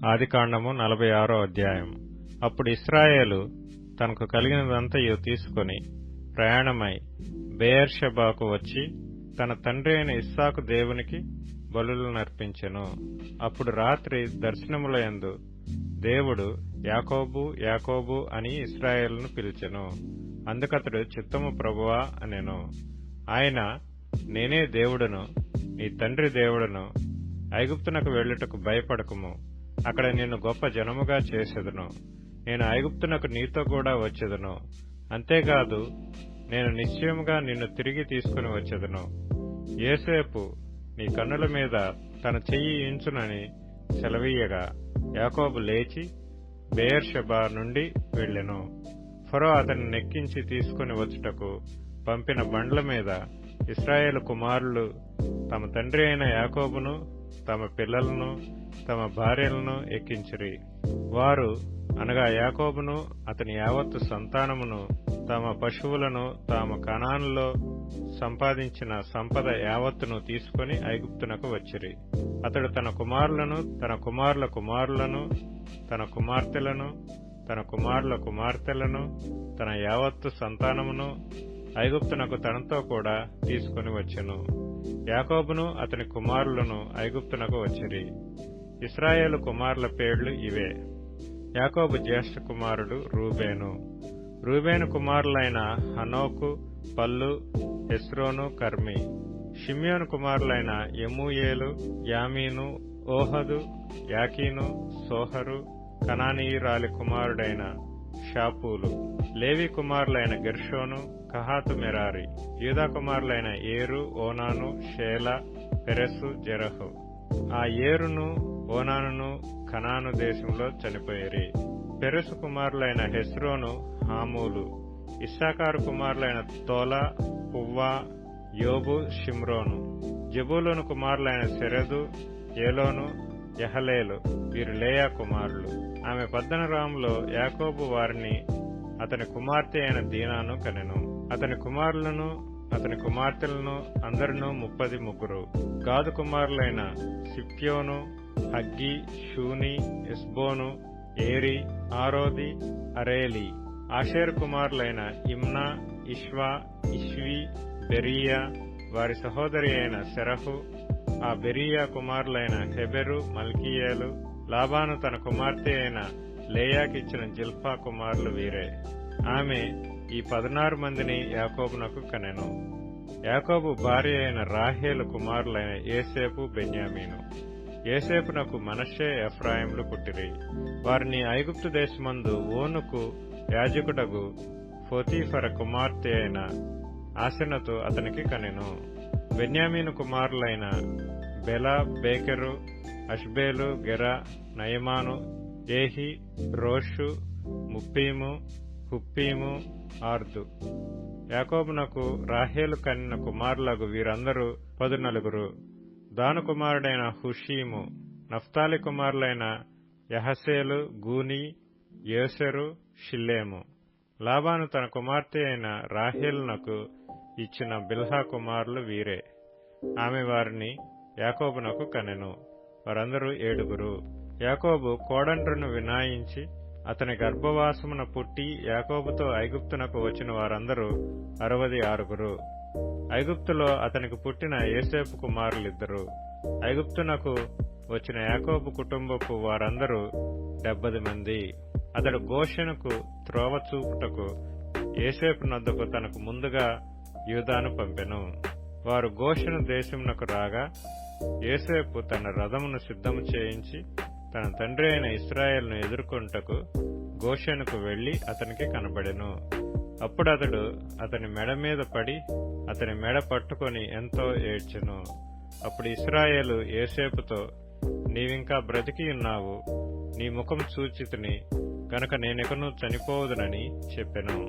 ఆదికాండము 46వ అధ్యాయం. అప్పుడు ఇశ్రాయేలు తనకు కలిగినదంతయు తీసుకొని ప్రయాణమై బెయేర్షెబాకు వచ్చి తన తండ్రి అయిన ఇస్సాకు దేవునికి బలులనర్పించెను. అప్పుడు రాత్రి దర్శనములయందు దేవుడు యాకోబు యాకోబు అని ఇశ్రాయేలును పిలిచెను. అందుకతడు చిత్తము ప్రభువా అనెను. ఆయన, నేనే దేవుడను, నీ తండ్రి దేవుడను. ఐగుప్తునకు వెళ్ళుటకు భయపడకుము, అక్కడ నిన్ను గొప్ప జనముగా చేసెదను. నేను ఐగుప్తునకు నీతో కూడా వచ్చెదను. అంతేకాదు, నేను నిశ్చయముగా నిన్ను తిరిగి తీసుకుని వచ్చెదను. యోసేపు నీ కన్నుల మీద తన చెయ్యి ఉంచునని సెలవీయగా యాకోబు లేచి బెయేర్షెబా నుండి వెళ్ళెను. ఫరో అతన్ని నెక్కించి తీసుకుని వచ్చుటకు పంపిన బండ్ల మీద ఇశ్రాయేలు కుమారులు తమ తండ్రి అయిన యాకోబును, తమ పిల్లలను, తమ భార్యలను ఎక్కించిరి. వారు అనగా యాకోబును అతని యావత్తు సంతానమును తమ పశువులను తాము కనానులో సంపాదించిన సంపద యావత్తును తీసుకుని ఐగుప్తునకు వచ్చిరి. అతడు తన కుమారులను, తన కుమారుల కుమారులను, తన కుమార్తెలను, తన కుమారుల కుమార్తెలను, తన యావత్తు సంతానమును ఐగుప్తునకు తనతో కూడా తీసుకుని వచ్చెను. యాకోబును అతని కుమారులను ఐగుప్తునకు వచ్చిరి. ఇశ్రాయేలు కుమారుల పేర్లు ఇవే. యాకోబు జ్యేష్ఠ కుమారుడు రూబేను. రూబేను కుమారులైన హనోకు, పల్లు, హెస్రోను, కర్మి. షిమ్యోను కుమారులైన యెమూయేలు, యామీను, ఓహదు, యాకీను, సోహరు, కనానీయురాలి కుమారుడైన షాపూలు. లేవి కుమారులైన గెర్షోను, కహాతు, మెరారి. యూదా కుమారులైన ఏరు, ఓనాను, షేలా, పెరెసు, జెరహు. ఆ ఏరును ఓనానును కనాను దేశంలో చనిపోయిరి. పెరెసు కుమారులైన హెస్రోను, హామూలు. ఇస్సాకారు కుమారులైన తోలా, పువ్వా, యోబు, షిమ్రోను. జెబూలూను కుమారులైన సెరెదు, ఏలోను, యహలేలు. వీరు లేయా కుమారులు. ఆమె పద్దనరాములో యాకోబు వారిని అతని కుమార్తె అయిన దీనాను కనెను. అతని కుమారులను అతని కుమార్తెలను అందరినూ 33. గాదు కుమారులైన సిప్యోను, huggy, షూని, Ezbon, Eri, Arodi, Areli. Asher కుమారులైన ఇమ్నా, ఇష్వా, ఇష్వి, బెరీయా. వారి సహోదరి అయిన సెరహు. ఆ బెరీయా కుమారులైన హెబెరు, మల్కీయేలు. లాబాను తన కుమార్తె అయిన లేయాకిచ్చిన జిల్పా కుమారులు వీరే. ఆమె ఈ 16 మందిని యాకోబునకు కనెను. యాకోబు భార్య అయిన రాహేలు కుమారులైన యోసేపు, బెన్యామీను. యోసేపునకు మనష్షే, ఎఫ్రాయిములు పుట్టిరి. వారిని ఐగుప్తు దేశమందు ఓనుకు యాజకుడగు పోతీఫర కుమార్తె అయిన ఆసెనతు అతనికి కనెను. బెన్యామీను కుమారులైన బెలా, బేకెరు, అష్బేలు, గెరా, నయమాను, ఏహి, రోషు, ముప్పీము, హుప్పీము, ఆర్దు. యాకోబునకు రాహేలు కనిన కుమారులకు వీరందరూ 14. దాను కుమారుడైన హుషీము. నఫ్తాలి కుమారులైన యహసేలు, గూని, యోసెరు, షిల్లేము. లాబాను తన కుమార్తె అయిన రాహేలునకు ఇచ్చిన బిల్హా కుమారులు వీరే. ఆమె వారిని యాకోబునకు కనెను. వారందరూ 7. యాకోబు కోడండ్రును వినాయించి అతని గర్భవాసమున పుట్టి యాకోబుతో ఐగుప్తునకు వచ్చిన వారందరూ 66. ఐగుప్తులో అతనికి పుట్టిన యోసేపు కుమారులిద్దరు. ఐగుప్తునకు వచ్చిన యాకోబు కుటుంబపు వారందరూ 70 మంది. అతడు గోషెనుకు త్రోవ చూపుటకు యోసేపు నొద్దకు తనకు ముందుగా యూదాను పంపెను. వారు గోషెను దేశమునకు రాగా యోసేపు తన రథమును సిద్ధము చేయించి తన తండ్రి అయిన ఇశ్రాయేలును ఎదుర్కొంటకు గోషెనుకు వెళ్లి అతనికి కనబడెను. అప్పుడు అతడు అతని మెడ మీద పడి అతని మెడ పట్టుకొని ఎంతో ఏడ్చెను. అప్పుడు ఇశ్రాయేలు యోసేపుతో, నీవింకా బ్రతికి ఉన్నావు, నీ ముఖం చూచితిని గనుక నేనికను చనిపోవదునని చెప్పెను.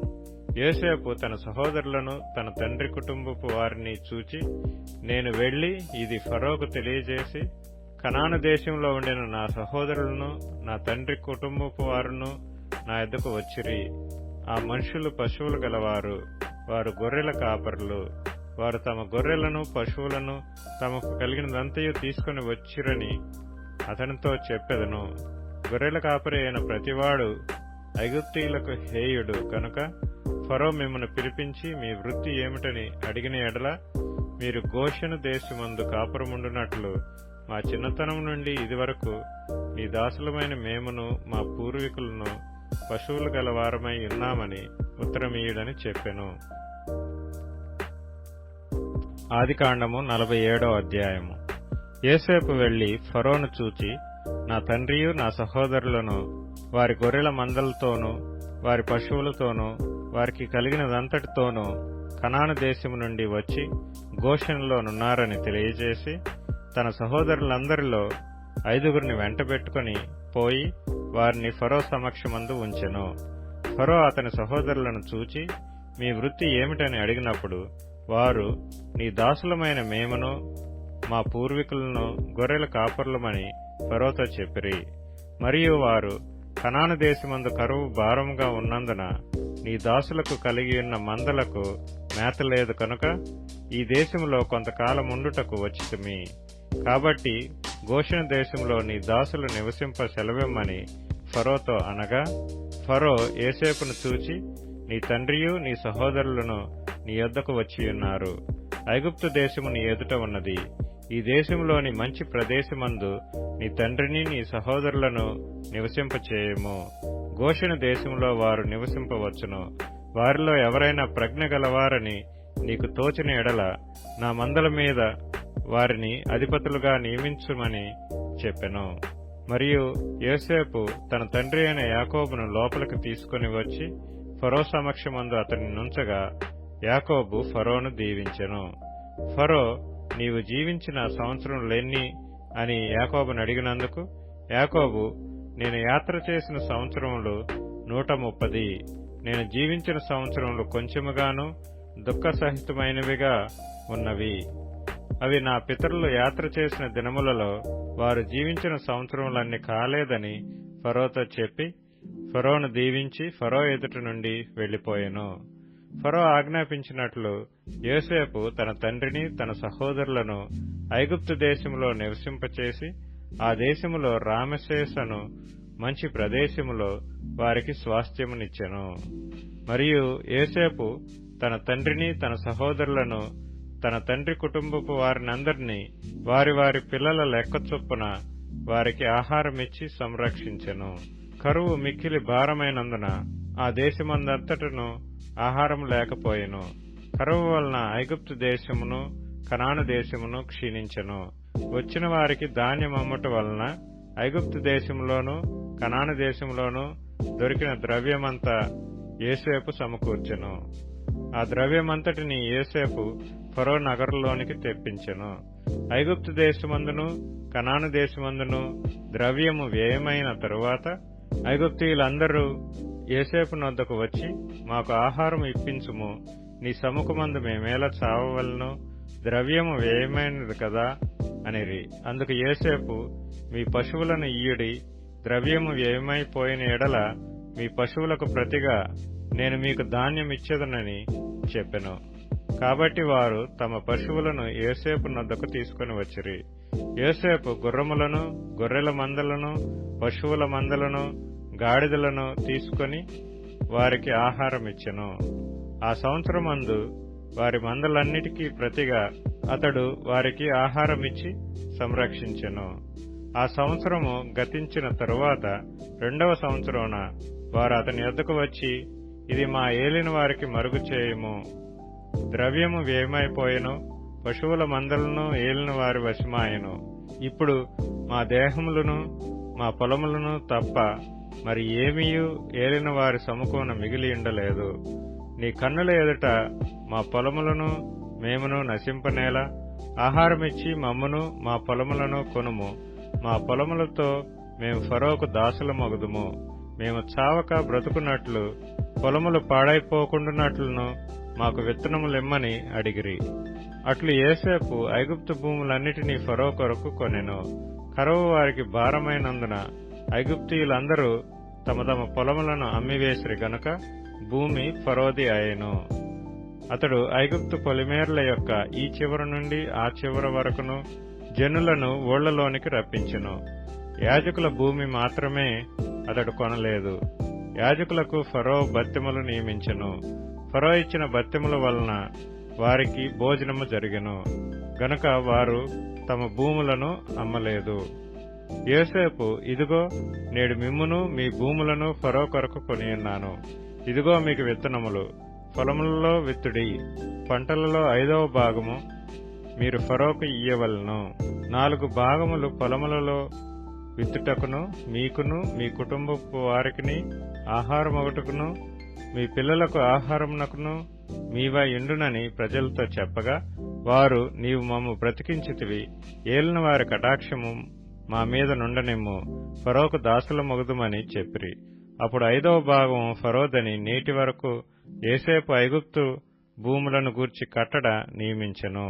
యోసేపు తన సహోదరులను తన తండ్రి కుటుంబపు వారిని చూచి, నేను వెళ్లి ఇది ఫరోకు తెలియజేసి కనాను దేశంలో ఉండిన నా సహోదరులను నా తండ్రి కుటుంబపు వారును నా యొద్దకు వచ్చిరి. ఆ మనుషులు పశువులు గలవారు, వారు గొర్రెల కాపరులు. వారు తమ గొర్రెలను పశువులను తమకు కలిగినదంతయు తీసుకుని వచ్చిరని అతనితో చెప్పెదను. గొర్రెల కాపరి అయిన ప్రతివాడు ఐగుప్తీయులకు హేయుడు కనుక ఫరో మిమ్మల్ని పిలిపించి మీ వృత్తి ఏమిటని అడిగిన ఎడల మీరు గోషెను దేశమందు కాపురముండునట్లు మా చిన్నతనం నుండి ఇదివరకు నీ దాసులమైన మేమును మా పూర్వీకులను పశువులు గలవారమై ఉన్నామని ఉత్తరమీయుడని చెప్పెను. ఆదికాండము 47వ అధ్యాయము. యోసేపు వెళ్లి ఫరోను చూచి, నా తండ్రియు నా సహోదరులను వారి గొర్రెల మందలతోనూ వారి పశువులతోనూ వారికి కలిగినదంతటితోనూ కనాను దేశము నుండి వచ్చి గోషెనులోనున్నారని తెలియజేసి తన సహోదరులందరిలో 5 వెంటబెట్టుకుని పోయి వారిని ఫరో సమక్షమందు ఉంచెను. ఫరో అతని సహోదరులను చూచి మీ వృత్తి ఏమిటని అడిగినప్పుడు వారు నీ దాసులమైన మేమును మా పూర్వీకులను గొర్రెల కాపరులమని ఫరోతో చెప్పిరి. మరియు వారు కనాను దేశమందు కరువు భారముగా ఉన్నందున నీ దాసులకు కలిగి ఉన్న మందలకు మేత లేదు కనుక ఈ దేశంలో కొంతకాలముండుటకు వచ్చితిమి. కాబట్టి గోషెను దేశంలో నీ దాసులు నివసింప సెలవిమ్మని ఫరోతో అనగా, ఫరో యోసేపును చూచి, నీ తండ్రియు నీ సహోదరులను నీ యొద్దకు వచ్చియున్నారు. ఐగుప్తు దేశము నీ ఎదుట ఉన్నది. ఈ దేశంలోని మంచి ప్రదేశమందు నీ తండ్రిని నీ సహోదరులను నివసింపచేయము. గోషెను దేశంలో వారు నివసింపవచ్చును. వారిలో ఎవరైనా ప్రజ్ఞ గలవారని నీకు తోచిన ఎడల నా మందల మీద వారిని అధిపతులుగా నియమించుమని చెప్పెను. మరియు యోసేపు తన తండ్రి అయిన యాకోబును లోపలికి తీసుకుని వచ్చి ఫరో సమక్షమందు అతన్ని నుంచగా యాకోబు ఫరోను దీవించెను. ఫరో, నీవు జీవించిన సంవత్సరములెన్ని అని యాకోబును అడిగినందుకు యాకోబు, నేను యాత్ర చేసిన సంవత్సరములు 130, నేను జీవించిన సంవత్సరములు కొంచెముగాను దుఃఖసహితమైనవిగా ఉన్నవి. అవి నా పితరులు యాత్ర చేసిన దినములలో వారు జీవించిన సంవత్సరములన్నీ కాలేదని ఫరోతో చెప్పి ఫరోను దీవించి ఫరో ఎదుట నుండి వెళ్లిపోయెను. ఫరో ఆజ్ఞాపించినట్లు యోసేపు తన తండ్రిని తన సహోదరులను ఐగుప్తు దేశములో నివసింపచేసి ఆ దేశములో రామశేసను మంచి ప్రదేశములో వారికి స్వాస్థ్యమునిచ్చెను. మరియు యోసేపు తన తండ్రిని తన సహోదరులను తన తండ్రి కుటుంబపు వారినందరినీ వారి వారి పిల్లల లెక్క చొప్పున వారికి ఆహారమిచ్చి సంరక్షించెను. కరువు మిక్కిలి భారమైనందున ఆ దేశమందంతటను ఆహారం లేకపోయెను. కరువు వలన ఐగుప్తు దేశమును కనాను దేశమును క్షీణించెను. వచ్చిన వారికి ధాన్యం అమ్ముట వలన ఐగుప్తు దేశంలోనూ కనాను దేశంలోనూ దొరికిన ద్రవ్యమంతా యోసేపు సమకూర్చెను. ఆ ద్రవ్యమంతటిని యోసేపు ఫరో నగరులోనికి తెప్పించెను. ఐగుప్తు దేశమందును కనాను దేశమందును ద్రవ్యము వ్యయమైన తరువాత ఐగుప్తీయులందరూ యోసేపు నొద్దకు వచ్చి, మాకు ఆహారం ఇప్పించుము, నీ సముఖమందు మేమేలా చావవలెను, ద్రవ్యము వ్యయమైనది కదా అనిరి. అందుకు యోసేపు, మీ పశువులను ఇయ్యుడి, ద్రవ్యము వ్యయమైపోయిన ఎడల మీ పశువులకు ప్రతిగా నేను మీకు ధాన్యం ఇచ్చేదనని చెప్పెను. కాబట్టి వారు తమ పశువులను యోసేపు నొద్దకు తీసుకుని వచ్చిరి. యోసేపు గుర్రములను, గొర్రెల మందలను, పశువుల మందలను, గాడిదలను తీసుకుని వారికి ఆహారం ఇచ్చెను. ఆ సంవత్సరమందు వారి మందలన్నిటికీ ప్రతిగా అతడు వారికి ఆహారమిచ్చి సంరక్షించెను. ఆ సంవత్సరము గతించిన తరువాత 2వ సంవత్సరమున వారు అతని యొద్దకు వచ్చి, ఇది మా ఏలిన వారికి మరుగు చేయము, ద్రవ్యము వ్యయమైపోయెను, పశువుల మందలను ఏలిన వారి వశమాయెను. ఇప్పుడు మా దేహములను మా పొలములను తప్ప మరి ఏమీయూ ఏలిన వారి సముఖమున మిగిలి ఉండలేదు. నీ కన్నుల ఎదుట మా పొలములను మేమును నశింపనేలా ఆహారమిచ్చి మమ్మును మా పొలములను కొనుము. మా పొలములతో మేము ఫరోకు దాసులమగుదుము. మేము చావక బ్రతుకున్నట్లు పొలములు పాడైపోకుండానట్లును మాకు విత్తనములిమ్మని అడిగిరి. అట్లు యోసేపు ఐగుప్తు భూములన్నిటినీ ఫరో కొరకు కొనెను. కరువు వారికి భారమైనందున ఐగుప్తీయులందరూ తమ తమ పొలములను అమ్మివేసిరి గనుక భూమి ఫరోది అయెను. అతడు ఐగుప్తు పొలిమేర్ల యొక్క ఈ చివర నుండి ఆ చివర వరకును జనులను ఊళ్లలోనికి రప్పించెను. యాజకుల భూమి మాత్రమే అతడు కొనలేదు. యాజకులకు ఫరో భత్యములు నియమించెను. ఫరో ఇచ్చిన భత్యముల వలన వారికి భోజనము జరిగెను గనుక వారు తమ భూములను అమ్మలేదు. యోసేపు, ఇదిగో నేడు మిమ్మును మీ భూములను ఫరో కొరకు కొనియున్నాను. ఇదిగో మీకు విత్తనములు, పొలములలో విత్తుడి. పంటలలో 5వ భాగము మీరు ఫరోకు ఇయ్యవలెను. 4 భాగములు పొలములలో విత్తుటకును, మీకును మీ కుటుంబపు వారికిని ఆహారమొగటుకును, మీ పిల్లలకు ఆహారమునకును మీవై ఉండునని ప్రజలతో చెప్పగా, వారు, నీవు మమ్ము బ్రతికించితివి, ఏలిన వారి కటాక్షము మా మీద నుండనిమ్ము, ఫరోకు దాసులమొగుదుమని చెప్పిరి. అప్పుడు 5వ భాగం ఫరోదని నేటి వరకు యోసేపు ఐగుప్తు భూములను గూర్చి కట్టడ నియమించెను.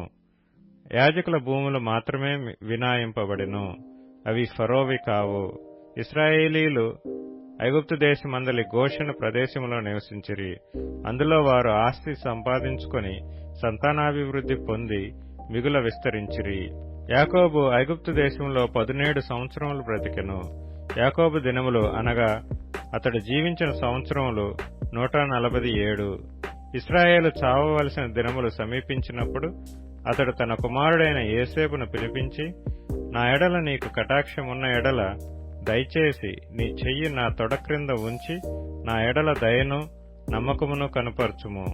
యాజకుల భూములు మాత్రమే వినాయింపబడెను, అవి ఫరోవి కావు. ఇశ్రాయేలీలు ఐగుప్తు దేశమందలి గోషెను ప్రదేశంలో నివసించిరి. అందులో వారు ఆస్తి సంపాదించుకొని సంతానాభివృద్ధి పొంది మిగుల విస్తరించిరి. యాకోబు ఐగుప్తు దేశంలో 17 సంవత్సరములు బ్రతికెను. యాకోబు దినములు అనగా అతడు జీవించిన సంవత్సరములు 147. ఇశ్రాయేలు చావవలసిన దినములు సమీపించినప్పుడు అతడు తన కుమారుడైన యోసేపును పిలిపించి, నా ఎడల నీకు కటాక్షమున్న ఎడల దయచేసి నీ చెయ్యి నా తొడ క్రింద ఉంచి నా ఎడల దయను నమ్మకమును కనుపరచుము.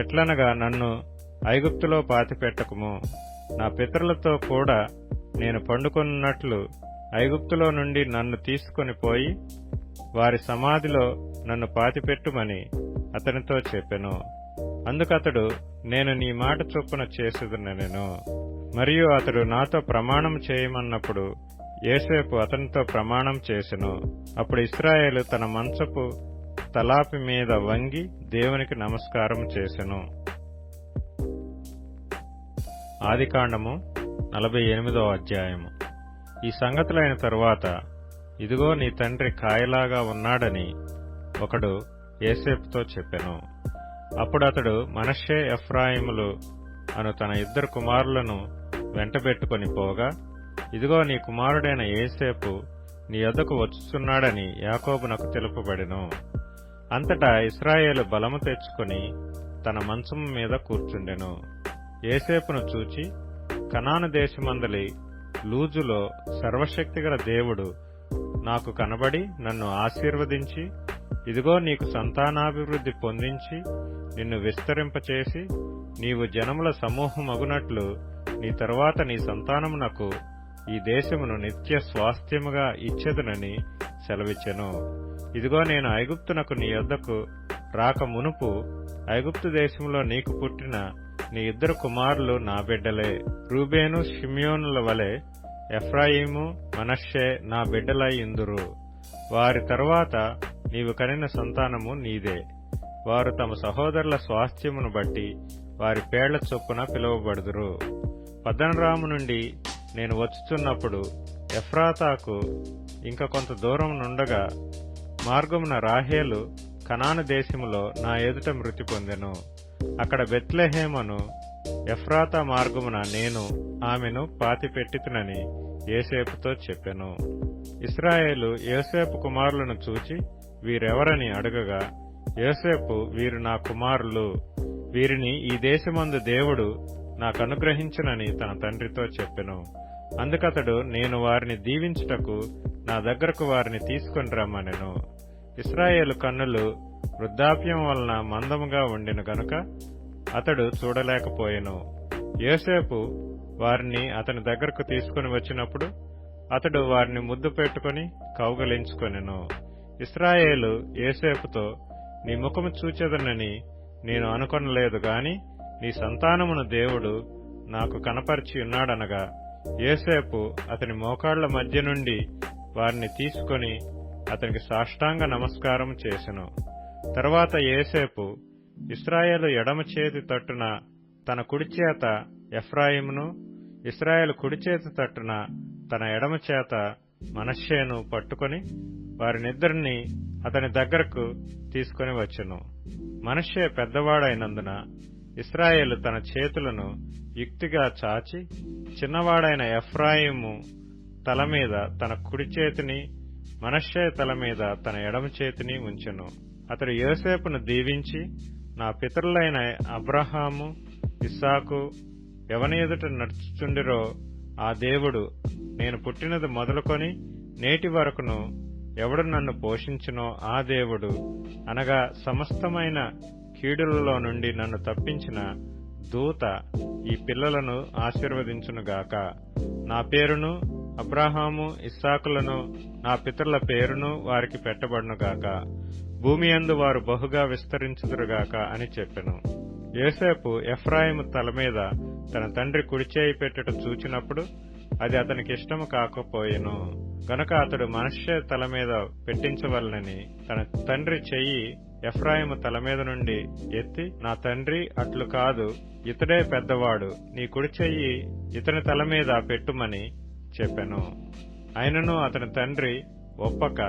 ఎట్లనగా నన్ను ఐగుప్తులో పాతిపెట్టకుము. నా పితరులతో కూడా నేను పండుకొనున్నట్లు ఐగుప్తులో నుండి నన్ను తీసుకొని పోయి వారి సమాధిలో నన్ను పాతిపెట్టుమని అతనితో చెప్పెను. అందుకతడు, నేను నీ మాట చొప్పున చేసేదనెను. మరియు అతడు నాతో ప్రమాణం చేయమన్నప్పుడు యోసేపు అతనితో ప్రమాణం చేసెను. అప్పుడు ఇశ్రాయేలు తన మంచపు తలాపి మీద వంగి దేవునికి నమస్కారం చేసెను. ఆదికాండము 48వ అధ్యాయము. ఈ సంగతులైన తరువాత, ఇదిగో నీ తండ్రి కాయలాగా ఉన్నాడని ఒకడు యోసేపుతో చెప్పెను. అప్పుడు అతడు మనష్షే ఎఫ్రాయిములు అను తన 2 కుమారులను వెంటబెట్టుకొని పోగా, ఇదిగో నీ కుమారుడైన యోసేపు నీ యొద్దకు వచ్చుచున్నాడని యాకోబునకు తెలుపబడెను. అంతటా ఇశ్రాయేలు బలము తెచ్చుకొని తన మంచము మీద కూర్చుండెను. యోసేపును చూచి, కనాను దేశమందలి లూజులో సర్వశక్తిగల దేవుడు నాకు కనబడి నన్ను ఆశీర్వదించి, ఇదిగో నీకు సంతానాభివృద్ధి పొందించి నిన్ను విస్తరింపచేసి నీవు జనముల సమూహమగునట్లు నీ తరువాత నీ సంతానమునకు ఈ దేశమును నిత్య స్వాస్థ్యముగా ఇచ్చెదనని సెలవిచ్చెను. ఇదిగో నేను ఐగుప్తునకు నీ యొద్దకు రాక మునుపు ఐగుప్తు దేశంలో నీకు పుట్టిన నీ 2 కుమారులు నా బిడ్డలే. రూబేను షిమ్యోనుల వలె ఎఫ్రాయిము మనష్షే నా బిడ్డలై ఇందురు. వారి తరువాత నీవు కనిన సంతానము నీదే. వారు తమ సహోదరుల స్వాస్థ్యమును బట్టి వారి పేళ్ల చొప్పున పిలువబడుదురు. పద్దనరాము నుండి నేను వచ్చుచున్నప్పుడు ఎఫ్రాతాకు ఇంక కొంత దూరం నుండగా మార్గమున రాహేలు కనాను దేశములో నా ఎదుట మృతి పొందెను. అక్కడ బెత్లెహేమును ఎఫ్రాతా మార్గమున నేను ఆమెను పాతిపెట్టితునని యోసేపుతో చెప్పెను. ఇశ్రాయేలు యోసేపు కుమారులను చూచి వీరెవరని అడగగా, యోసేపు, వీరు నా కుమారులు, వీరిని ఈ దేశమందు దేవుడు నాకనుగ్రహించునని తన తండ్రితో చెప్పెను. అందుకతడు, నేను వారిని దీవించుటకు నా దగ్గరకు వారిని తీసుకొని రమ్మనెను. ఇశ్రాయేలు కన్నులు వృద్ధాప్యం వలన మందముగా ఉండెను గనుక అతడు చూడలేకపోయెను. యోసేపు వారిని అతని దగ్గరకు తీసుకుని వచ్చినప్పుడు అతడు వారిని ముద్దు పెట్టుకుని కౌగలించుకొనెను. ఇశ్రాయేలు యోసేపుతో, నీ ముఖము చూచెదనని నేను అనుకొనలేదు గాని నీ సంతానమును దేవుడు నాకు కనపరిచి ఉన్నాడనగా, యోసేపు అతని మోకాళ్ల మధ్య నుండి వారిని తీసుకొని అతనికి సాష్టాంగ నమస్కారం చేసెను. తరువాత యోసేపు ఇశ్రాయేలు ఎడమ చేతి తట్టున తన కుడి చేత ఎఫ్రాయిమును, ఇశ్రాయేలు కుడి చేతి తట్టున తన ఎడమ చేత మనష్షేను పట్టుకొని వారినిద్దరినీ అతని దగ్గరకు తీసుకుని వచ్చెను. మనష్షే పెద్దవాడైనందున ఇశ్రాయేలు తన చేతులను యుక్తిగా చాచి, చిన్నవాడైన ఎఫ్రాయిము తల మీద తన కుడి చేతిని, మనష్షే తల మీద తన ఎడమ చేతిని ఉంచెను. అతడు యోసేపును దీవించి, నా పితరులైన అబ్రహాము, ఇస్సాకు ఎవని ఎదుట నడుచుచుండిరో ఆ దేవుడు, నేను పుట్టినది మొదలుకొని నేటి వరకును ఎవడు నన్ను పోషించునో ఆ దేవుడు, అనగా సమస్తమైన కీడులలో నుండి నన్ను తప్పించిన దూత ఈ పిల్లలను ఆశీర్వదించునుగాక. నా పేరును, అబ్రహాము ఇస్సాకులను, నా పితరుల పేరును వారికి పెట్టబడునుగాక. భూమి యందు వారు బహుగా విస్తరించుదురుగాక అని చెప్పెను. యోసేపు ఎఫ్రాయిము తల మీద తన తండ్రి కుడిచేయి పెట్టుట చూచినప్పుడు అది అతనికి ఇష్టము కాకపోయెను. గనుక అతడు మనష్షే తల మీద పెట్టించవలనని తన తండ్రి చెయ్యి ఎఫ్రాయిము తల మీద నుండి ఎత్తి, నా తండ్రి, అట్లు కాదు, ఇతడే పెద్దవాడు, నీ కుడి చెయ్యి ఇతని తల మీద పెట్టుమని చెప్పెను. అయినను అతని తండ్రి ఒప్పక,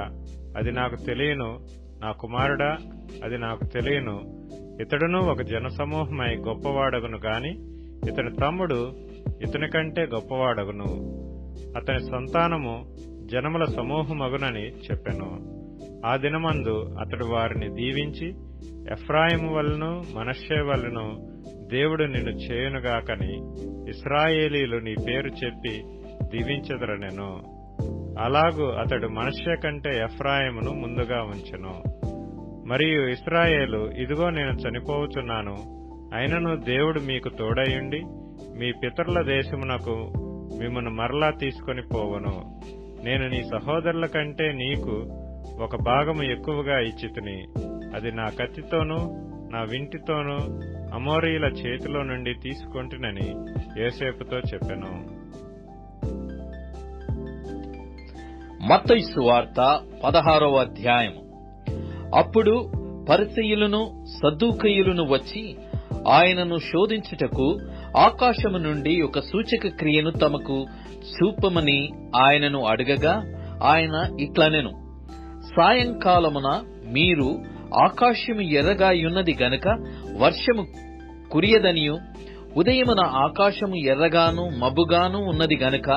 అది నాకు తెలియను, నా కుమారుడా, అది నాకు తెలియను, ఇతడును ఒక జనసమూహమై గొప్పవాడగును గాని ఇతని తమ్ముడు ఇతని కంటే గొప్పవాడగును, అతని సంతానము జనముల సమూహమగునని చెప్పెను. ఆ దినమందు అతడు వారిని దీవించి, ఎఫ్రాయిము వలన మనష్షే వలన దేవుడు నిన్ను చేయునుగాకని ఇశ్రాయేలీలు నీ పేరు చెప్పి దీవించెదరనెను. అలాగూ అతడు మనష్షే కంటే ఎఫ్రాయిమును ముందుగా ఉంచెను. మరియు ఇశ్రాయేలు, ఇదిగో నేను చనిపోవచున్నాను, అయినను దేవుడు మీకు తోడయుండి మీ పితరుల దేశమునకు మిమ్మను మరలా తీసుకొని పోవను. నేను నీ సహోదరుల కంటే నీకు ఒక భాగము ఎక్కువగా ఇచ్చితిని, అది నా కత్తితోనూ నా వింటితోనూ అమోరీల చేతిలో నుండి తీసుకొంటినని యోసేపుతో చెప్పెను. మత్తయి సువార్త 16వ అధ్యాయము. అప్పుడు పరిసయ్యులను సద్దూకయ్యులను వచ్చి ఆయనను శోధించుటకు ఆకాశము నుండి ఒక సూచక క్రియను తమకు చూపమని ఆయనను అడగగా, ఆయన ఇట్లనెను, సాయంకాలమున మీరు ఆకాశము ఎర్రగాయున్నది గనుక వర్షము కురియదనియు, ఉదయమున ఆకాశము ఎర్రగాను మబ్బుగాను ఉన్నది గనుక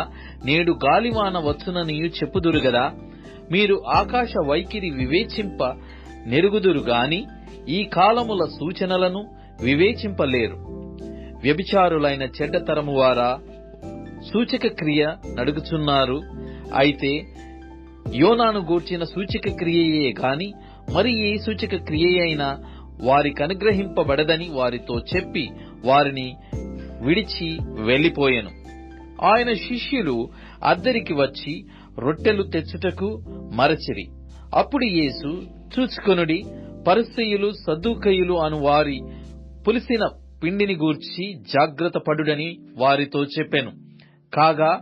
నేడు గాలివాన వచ్చుననియు చెప్పుదురు గదా. మీరు ఆకాశ వైఖరి వివేచింప నెరుగుదురు గాని ఈ కాలముల సూచనలను వివేచింపలేరు. వ్యభిచారులైన చెడ్డతరము వారా, సూచక క్రియ నడుగుచున్నారు. అయితే యోనాను గూర్చిన సూచక క్రియయే గాని మరి ఏ సూచక క్రియైనా వారికి అనుగ్రహింపబడదని వారితో చెప్పి వారిని విడిచి వెళ్లిపోయెను. ఆయన శిష్యులు అద్దరికి వచ్చి రొట్టెలు తెచ్చుటకు మరచిరి. అప్పుడు యేసు, చూచుకొనుడి, పరిసయ్యులు సద్దూకయ్యులు అను వారి పులిసిన పిండిని గూర్చి జాగ్రత్త పడుడని వారితో చెప్పెను. కాగా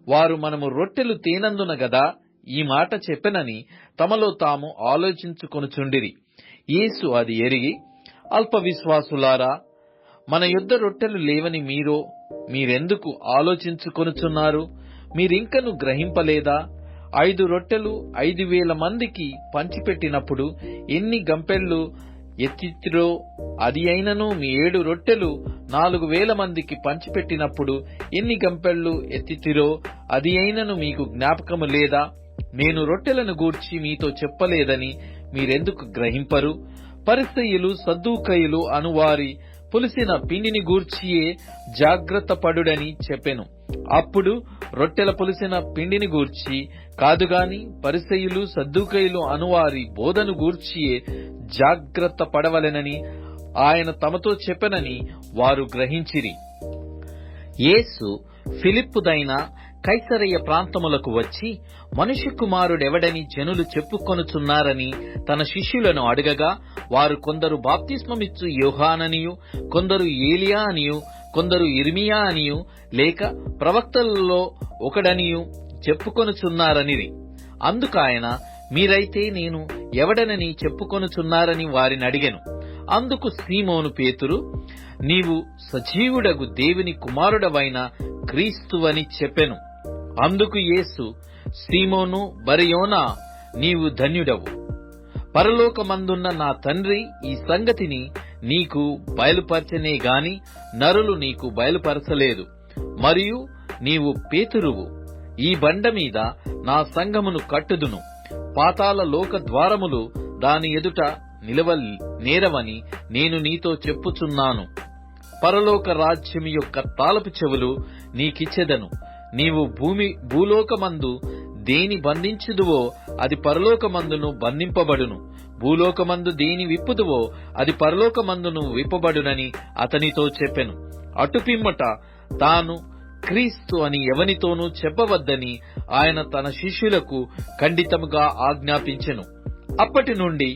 వారు, మనము రొట్టెలు తేనందున గదా ఈ మాట చెప్పెనని తమలో తాము ఆలోచించుకొనుచుండిరి. యేసు అది ఎరిగి, అల్ప విశ్వాసులారా, మన యొద్ద రొట్టెలు లేవని మీరెందుకు ఆలోచించుకొనుచున్నారు? మీరింకను గ్రహింపలేదా? 5 రొట్టెలు 5,000 మందికి పంచిపెట్టినప్పుడు ఎన్ని గంపెళ్ళు ఎత్తితిరో, అది అయినను మీ 7 రొట్టెలు 4,000 మందికి పంచిపెట్టినప్పుడు ఎన్ని గంపెళ్ళు ఎత్తితిరో, అది అయినను మీకు జ్ఞాపకము లేదా? నేను రొట్టెలను గూర్చి మీతో చెప్పలేదని మీరెందుకు గ్రహింపరు? పరిసయ్యులు సద్దూకయ్యులు అనువారి పులిసిన పిండిని గూర్చియే జాగ్రత్త పడుడని చెప్పెను. అప్పుడు రొట్టెల పులిసిన పిండిని గూర్చి కాదుగాని పరిసయ్యులు సద్దూకయ్యులు అనువారి బోధను గూర్చియే జాగ్రత్త పడవలెనని ఆయన తమతో చెప్పెనని వారు గ్రహించిరి. యేసు ఫిలిప్పుదైన కైసరయ్య ప్రాంతములకు వచ్చి, మనుష్య కుమారుడెవడని జనులు చెప్పుకొనుచున్నారని తన శిష్యులను అడగగా, వారు కొందరు బాప్తిస్మమిచ్చు యోహాననియు, కొందరు ఏలియా అనియు, కొందరు ఇర్మియా అనియు, లేక ప్రవక్తలలో ఒకడనియు చెప్పుకొనుచున్నారనిరి. అందుకాయన, మీరైతే నేను ఎవడనని చెప్పుకొనుచున్నారని వారిని అడిగెను. అందుకు సీమోను పేతురు, నీవు సజీవుడగు దేవుని కుమారుడవైన క్రీస్తువని చెప్పెను. అందుకు యేసు, సీమోను బరయోనా, నీవు ధన్యుడవు. పరలోకమందున్న నా తండ్రి ఈ సంగతిని నీకు బయలుపరచనే గాని నరులు నీకు బయలుపరచలేదు. మరియు నీవు పేతురువు, ఈ బండ మీద నా సంఘమును కట్టుదును, పాతాళ లోక ద్వారములు దాని ఎదుట నిలవ నేరవని నేను నీతో చెప్పుచున్నాను. పరలోక రాజ్యం యొక్క తాళపు చెవులు నీకిచ్చెదను. నీవు భూలోకమందు దేని బంధించుదువో అది పరలోకమందును బంధింపబడును, భూలోకమందు దేని విప్పుదువో అది పరలోకమందును విప్పబడునని అతనితో చెప్పెను. అటుపిమ్మట తాను క్రీస్తు అని ఎవనితోనూ చెప్పవద్దని ఆయన తన శిష్యులకు ఖండితముగా ఆజ్ఞాపించెను. అప్పటి నుండి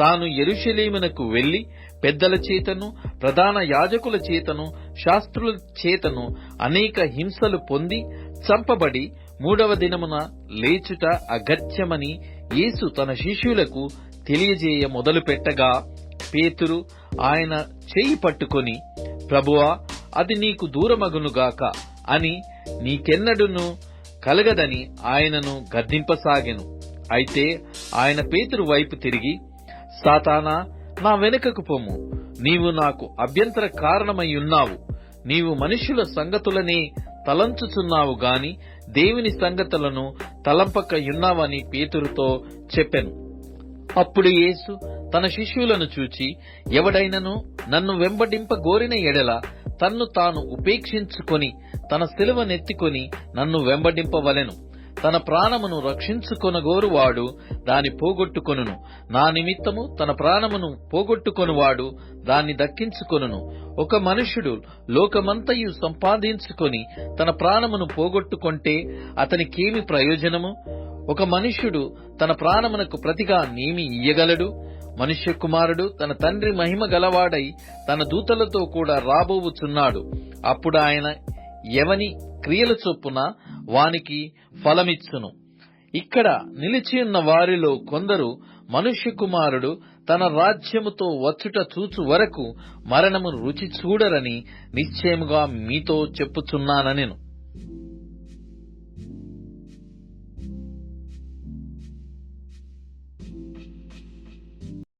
తాను యెరూషలేమునకు వెళ్లి పెద్దల చేతను ప్రధాన యాజకుల చేతను శాస్త్రుల చేతను అనేక హింసలు పొంది చంపబడి 3వ దినమున లేచుట అగత్యమని యేసు తన శిష్యులకు తెలియజేయ మొదలుపెట్టగా, పేతురు ఆయన చేయి పట్టుకొని, ప్రభువా, అది నీకు దూరమగునుగాక అని నీకెన్నడును కలగదని ఆయనను గద్దింపసాగెను. అయితే ఆయన పేతురు వైపు తిరిగి, సాతానా, నా వెనుకకు పొమ్ము, నీవు నాకు అభ్యంతర కారణమయ్యున్నావు. నీవు మనుష్యుల సంగతులనే తలంచుచున్నావు గాని దేవుని సంగతులను తలంపకయున్నావని పేతురుతో చెప్పెను. అప్పుడు యేసు తన శిష్యులను చూచి, ఎవడైనను నన్ను వెంబడింపగోరిన ఎడల తన్ను తాను ఉపేక్షించుకొని తన సిలువనెత్తుకొని నన్ను వెంబడింపవలెను. తన ప్రాణమును రక్షించుకొనగోరువాడు దాని పోగొట్టుకొనును. నా నిమిత్తము తన ప్రాణమును పోగొట్టుకొనువాడు దాన్ని దక్కించుకొనును. ఒక మనుష్యుడు లోకమంతయు సంపాదించుకొని తన ప్రాణమును పోగొట్టుకొంటే అతనికేమి ప్రయోజనము? ఒక మనుష్యుడు తన ప్రాణమునకు ప్రతిగా నేమి ఇయ్యగలడు? మనుష్య కుమారుడు తన తండ్రి మహిమ గలవాడై తన దూతలతో కూడా రాబోవుచున్నాడు. అప్పుడు ఆయన ఎవని క్రియల చొప్పున వానికి ఫలమిచ్చును. ఇక్కడ నిలిచియున్న వారిలో కొందరు మనుష్య కుమారుడు తన రాజ్యముతో వచ్చుట చూచు వరకు మరణమును రుచి చూడరని నిశ్చయముగా మీతో చెప్పుచున్నానెను.